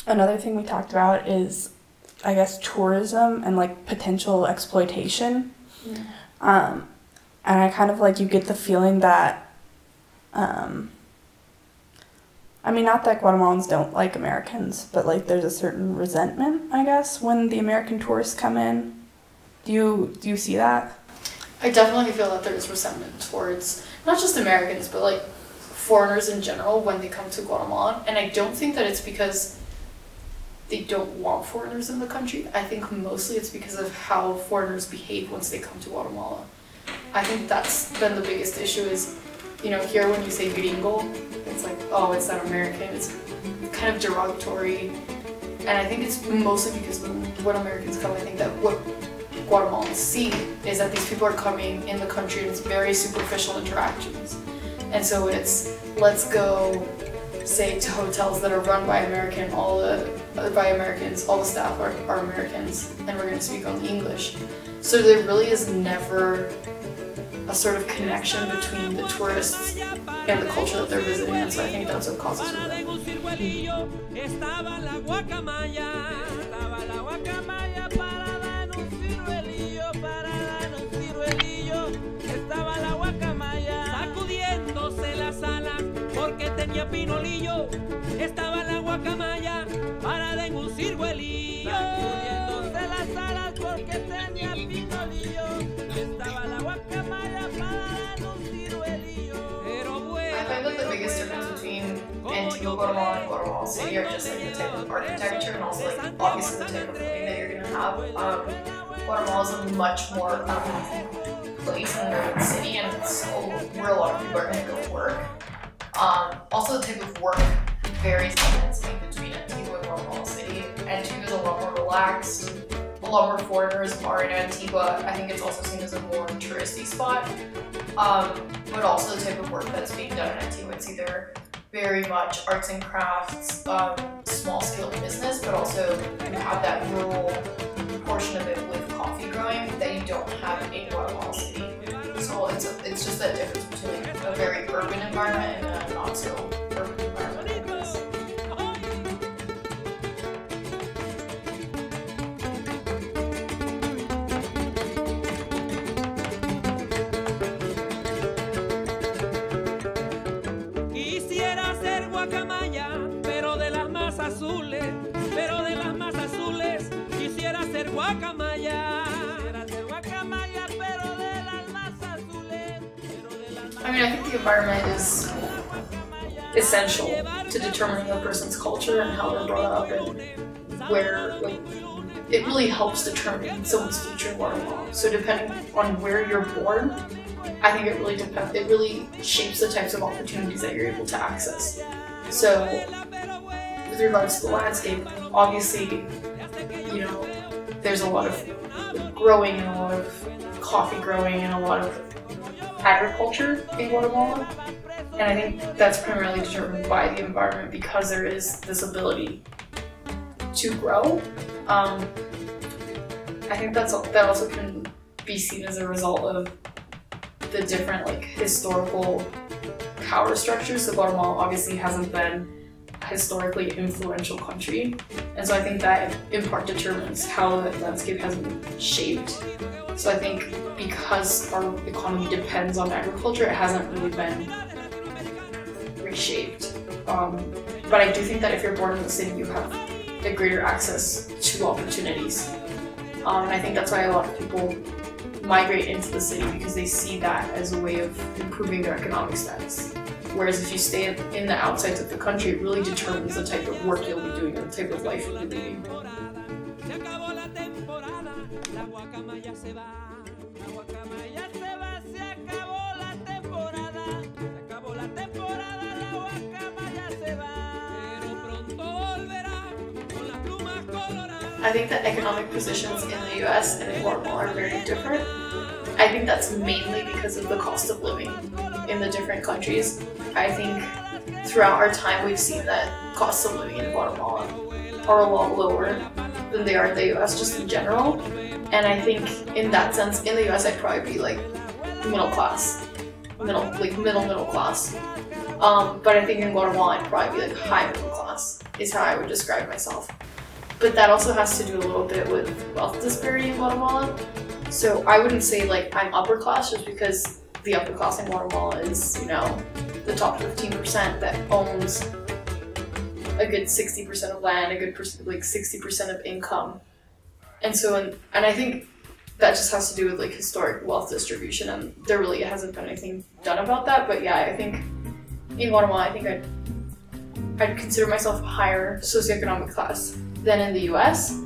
Another thing we talked about is, I guess, tourism and like potential exploitation. And I kind of like, you get the feeling that, I mean, not that Guatemalans don't like Americans, but like there's a certain resentment, I guess, when the American tourists come in. Do you see that? I definitely feel that there's resentment towards not just Americans, but like foreigners in general when they come to Guatemala. And I don't think that it's because they don't want foreigners in the country. I think mostly it's because of how foreigners behave once they come to Guatemala. I think that's been the biggest issue is, you know, here when you say gringo, it's like, oh, it's not American. It's kind of derogatory. And I think it's mostly because when Americans come, I think that what Guatemalans see is that these people are coming in the country and it's very superficial interactions. And so it's, let's go, say, to hotels that are run by Americans, all the staff are Americans, and we're going to speak only English. So there really is never a sort of connection between the tourists and the culture that they're visiting, and so I think that's what causes resentment. Estaba la guacamaya parada en un ciruelillo. Sacudiéndose las alas porque tenía pinolillo. Estaba la guacamaya parada en un ciruelillo. I find that the biggest difference between Antigua, Guatemala and Guatemala City are just like the type of architecture and also like obviously the type of living that you're gonna have. Guatemala is a much more place in the city, and it's where a lot of people are gonna go work. Also, the type of work varies immensely between Antigua and Guatemala City. Antigua is a lot more relaxed. A lot more foreigners are in Antigua. I think it's also seen as a more touristy spot. But also the type of work that's being done in Antigua, it's either very much arts and crafts, small-scale business, but also you have that rural portion of it with coffee growing that you don't have in Guatemala City. So it's just that difference between a very urban environment and a not so urban environment, I guess. Quisiera ser guacamaya, pero de las más azules, quisiera ser guacamaya. I mean, I think the environment is essential to determining a person's culture and how they're brought up, and where, like, it really helps determine someone's future in Guatemala. So depending on where you're born, I think it really depends. It really shapes the types of opportunities that you're able to access. So with regards to the landscape, obviously, you know, there's a lot of growing and a lot of coffee growing and a lot of agriculture in Guatemala, and I think that's primarily determined by the environment because there is this ability to grow. I think that also can be seen as a result of the different like historical power structures. So Guatemala obviously hasn't been a historically influential country, and so I think that in part determines how the landscape has been shaped. So I think because our economy depends on agriculture, it hasn't really been reshaped. But I do think that if you're born in the city, you have a greater access to opportunities. And I think that's why a lot of people migrate into the city, because they see that as a way of improving their economic status. Whereas if you stay in the outsides of the country, it really determines the type of work you'll be doing and the type of life you'll be leading. I think the economic positions in the US and in Guatemala are very different. I think that's mainly because of the cost of living in the different countries. I think throughout our time we've seen that costs of living in Guatemala are a lot lower than they are in the US just in general. And I think in that sense, in the US I'd probably be like middle class. Middle class. But I think in Guatemala I'd probably be like high middle class. is how I would describe myself. But that also has to do a little bit with wealth disparity in Guatemala. So I wouldn't say like I'm upper class just because the upper class in Guatemala is, you know, the top 15% that owns a good 60% of land, a good like 60% of income. And so, and I think that just has to do with like historic wealth distribution, and there really hasn't been anything done about that. But yeah, I think in Guatemala, I think I'd consider myself higher socioeconomic class than in the US,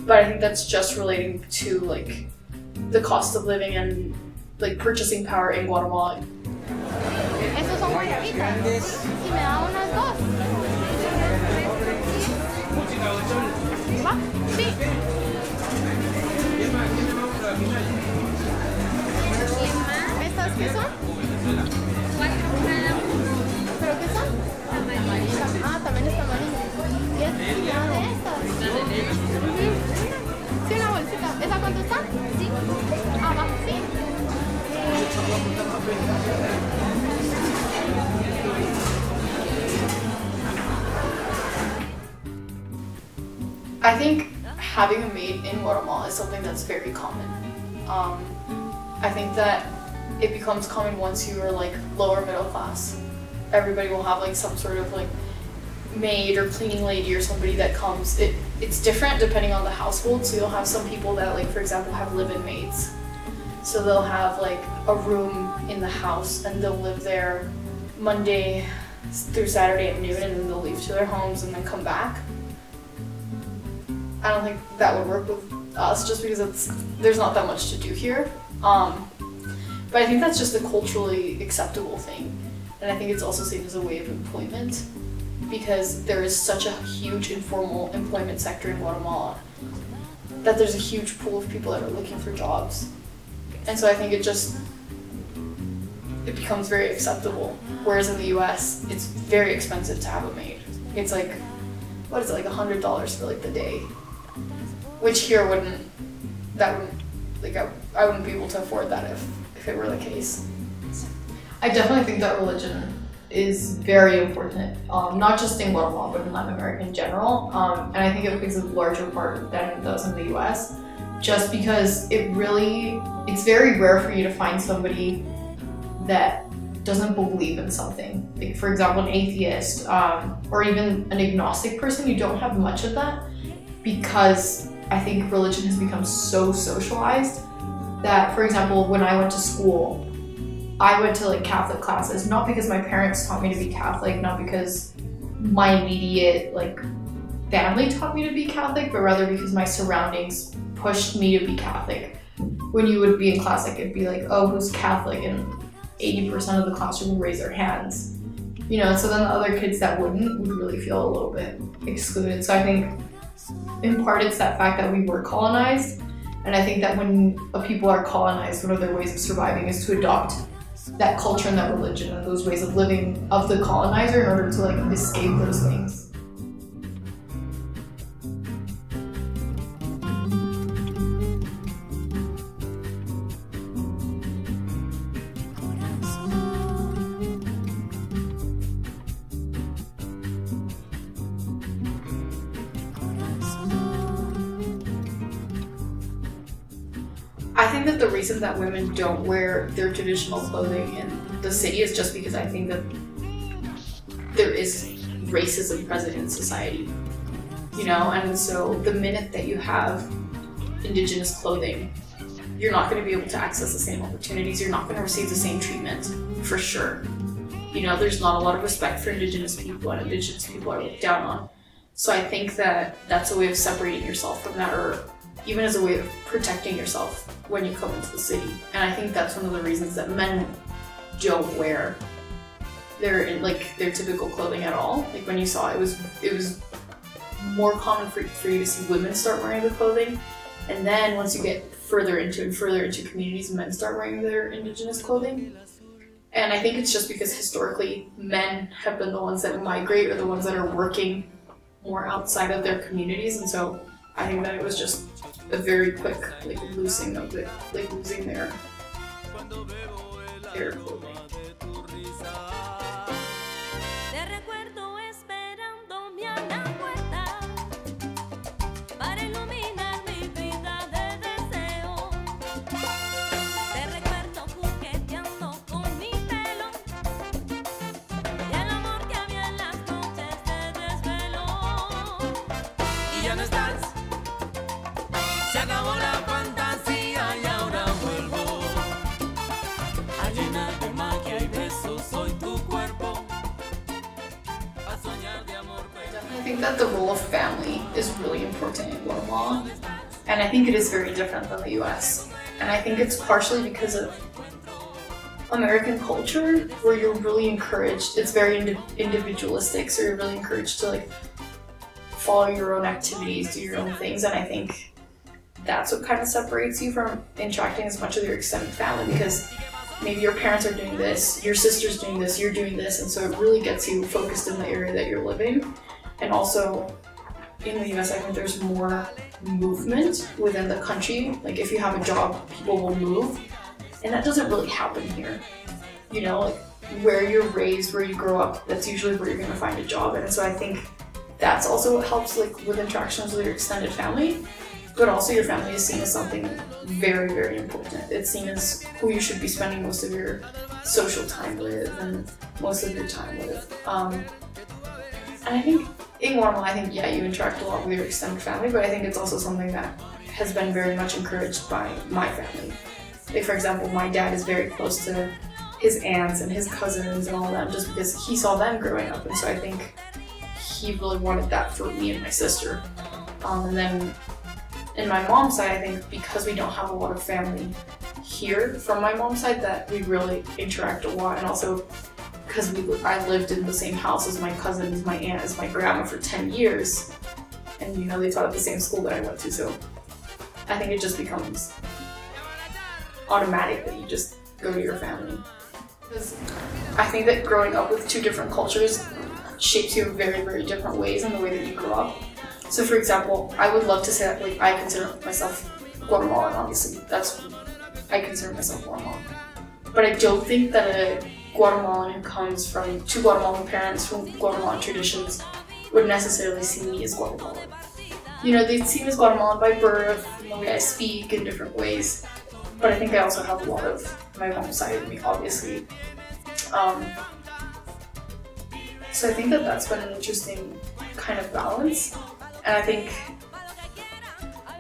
but I think that's just relating to like the cost of living and like purchasing power in Guatemala. Estos son guayabitas. Si me da unas dos. ¿Va? Sí. ¿Estas qué son? 4 cada uno. ¿Pero qué son? Amarillas. Ah, también está amarilla. ¿Y es una de estas? Sí, una bolsita. ¿Esa cuánto está? 5. Ah, va, sí. I think having a maid in Guatemala is something that's very common. I think that it becomes common once you are like lower middle class. Everybody will have like some sort of like maid or cleaning lady or somebody that comes. It's different depending on the household. So you'll have some people that like, for example, have live-in maids. So they'll have like a room in the house and they'll live there Monday through Saturday at noon, and then they'll leave to their homes and then come back. I don't think that would work with us just because there's not that much to do here. But I think that's just a culturally acceptable thing. And I think it's also seen as a way of employment because there is such a huge informal employment sector in Guatemala that there's a huge pool of people that are looking for jobs. And so I think it becomes very acceptable. Whereas in the US, it's very expensive to have a maid. It's like, what is it, like $100 for like the day? Which here I wouldn't be able to afford that if it were the case. I definitely think that religion is very important, not just in Guatemala, but in Latin America in general. And I think it plays a larger part than it does in the US, just because it's very rare for you to find somebody that doesn't believe in something. Like, for example, an atheist, or even an agnostic person. You don't have much of that because I think religion has become so socialized that, for example, when I went to school, I went to like Catholic classes, not because my parents taught me to be Catholic, not because my immediate like family taught me to be Catholic, but rather because my surroundings pushed me to be Catholic. When you would be in class, like, it'd be like, oh, who's Catholic? And 80% of the classroom would raise their hands. You know, so then the other kids that would really feel a little bit excluded. So I think in part it's that fact that we were colonized. And I think that when people are colonized, one of their ways of surviving is to adopt that culture and that religion and those ways of living of the colonizer in order to like escape those things. I think that the reason that women don't wear their traditional clothing in the city is just because I think that there is racism present in society, you know, and so the minute that you have indigenous clothing, you're not going to be able to access the same opportunities, you're not going to receive the same treatment, for sure. You know, there's not a lot of respect for indigenous people, and indigenous people are looked down on. So I think that that's a way of separating yourself from that, or even as a way of protecting yourself when you come into the city. And I think that's one of the reasons that men don't wear their typical clothing at all. Like when you saw it was more common for you to see women start wearing the clothing, and then once you get further into communities, men start wearing their indigenous clothing. And I think it's just because historically men have been the ones that migrate or the ones that are working more outside of their communities, and so I think that it was just a very quick like losing of it, like losing their clothing. Te recuerdo esperando mi think that the role of family is really important in Guatemala, and I think it is very different than the US. And I think it's partially because of American culture, where you're really encouraged, it's very individualistic, so you're really encouraged to like follow your own activities, do your own things, and I think that's what kind of separates you from interacting as much with your extended family, because maybe your parents are doing this, your sister's doing this, you're doing this, and so it really gets you focused in the area that you're living. And also, in the US, I think there's more movement within the country. Like if you have a job, people will move, and that doesn't really happen here. You know, like where you're raised, where you grow up, that's usually where you're gonna find a job. And so I think that's also what helps like with interactions with your extended family. But also your family is seen as something very, very important. It's seen as who you should be spending most of your social time with and most of your time with. And I think in Guatemala, I think, yeah, you interact a lot with your extended family, but I think it's also something that has been very much encouraged by my family. Like, for example, my dad is very close to his aunts and his cousins and all of them just because he saw them growing up, and so I think he really wanted that for me and my sister. And then in my mom's side, I think because we don't have a lot of family here from my mom's side, that we really interact a lot, and also because I lived in the same house as my cousins, my aunt, as my grandma for 10 years, and you know, they taught at the same school that I went to, so I think it just becomes automatic that you just go to your family. Because I think that growing up with two different cultures shapes you in very, very different ways in the way that you grow up. So for example, I would love to say that like I consider myself Guatemalan, obviously. I consider myself Guatemalan. But I don't think that a Guatemalan who comes from two Guatemalan parents from Guatemalan traditions would necessarily see me as Guatemalan. You know, they'd see me as Guatemalan by birth, and the way I speak in different ways. But I think I also have a lot of my mom's side of me, obviously. So I think that that's been an interesting kind of balance. And I think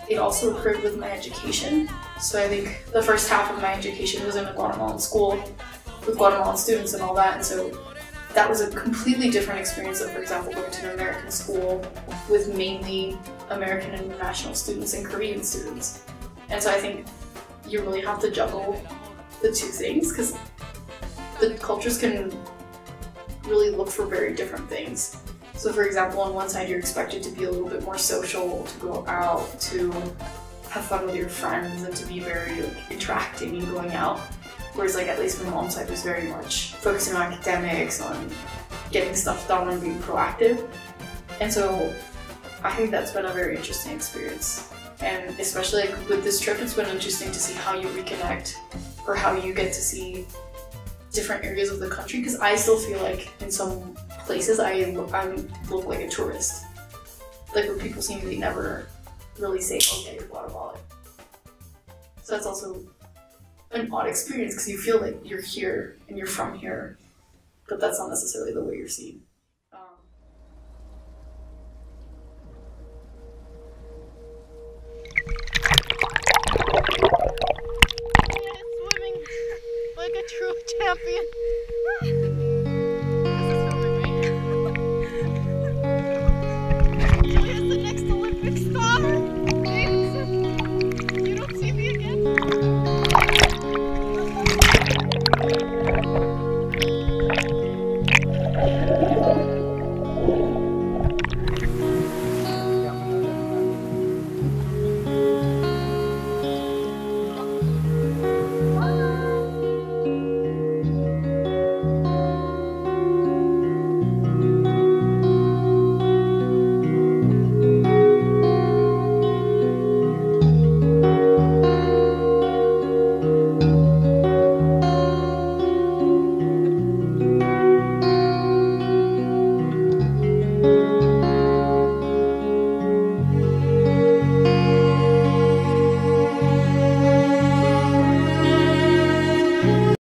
it also occurred with my education. So I think the first half of my education was in a Guatemalan school with Guatemalan students and all that. And so that was a completely different experience than, for example, going to an American school with mainly American and international students and Korean students. And so I think you really have to juggle the two things, because the cultures can really look for very different things. So for example, on one side you're expected to be a little bit more social, to go out, to have fun with your friends, and to be very like, interacting and going out. Whereas like at least my mom's side was very much focusing on academics, on getting stuff done and being proactive. And so I think that's been a very interesting experience. And especially like, with this trip, it's been interesting to see how you reconnect, or how you get to see different areas of the country, because I still feel like in some places I look like a tourist. Like where people see me, they never really say, okay, you're Guatemalan. So that's also an odd experience, because you feel like you're here and you're from here, but that's not necessarily the way you're seen. Swimming like a true champion.